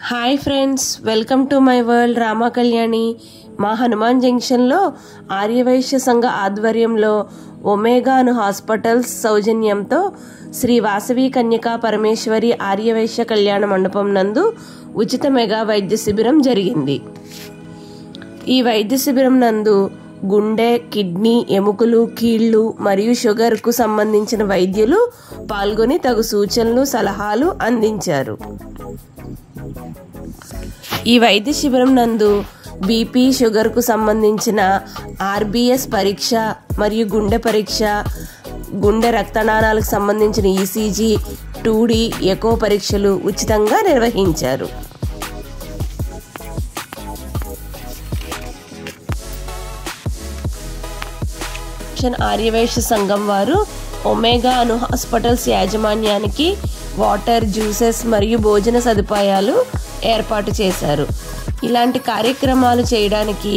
Hi friends, welcome to my world Rama Kalyani. మా హనుమాన్ జంక్షన్లో ఆర్యవైశ్య సంఘ ఆధ్వర్యంలో ఒమేగాను హాస్పిటల్స్ సౌజన్యంతో శ్రీ వాసవి కన్యకా పరమేశ్వరి ఆర్యవైశ్య కళ్యాణ మండపం నందు ఉచిత మెగా వైద్య శిబిరం జరిగింది. ఈ వైద్య శిబిరం నందు గుండె, కిడ్నీ, ఎముకలు, కీళ్లు మరియు షుగర్కు సంబంధించిన వైద్యులు పాల్గొని తగు సూచనలు, సలహాలు అందించారు. ఈ వైద్య శిబిరం నందు బీపీ, షుగర్కు సంబంధించిన ఆర్బీఎస్ పరీక్ష మరియు గుండె పరీక్ష, గుండె రక్తనాళాలకు సంబంధించిన ఈసీజీ, 2D ఎకో పరీక్షలు ఉచితంగా నిర్వహించారు. ఆర్యవైశ్య సంఘం వారు ఒమేగా అను హాస్పిటల్స్ యాజమాన్యానికి వాటర్, జ్యూసెస్ మరియు భోజన సదుపాయాలు ఏర్పాటు చేశారు. ఇలాంటి కార్యక్రమాలు చేయడానికి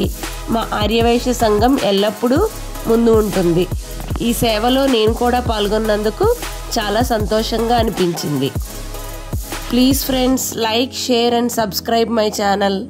మా ఆర్యవైశ్య సంఘం ఎల్లప్పుడూ ముందు ఉంటుంది. ఈ సేవలో నేను కూడా పాల్గొన్నందుకు చాలా సంతోషంగా అనిపించింది. Please friends, like, share and subscribe my channel.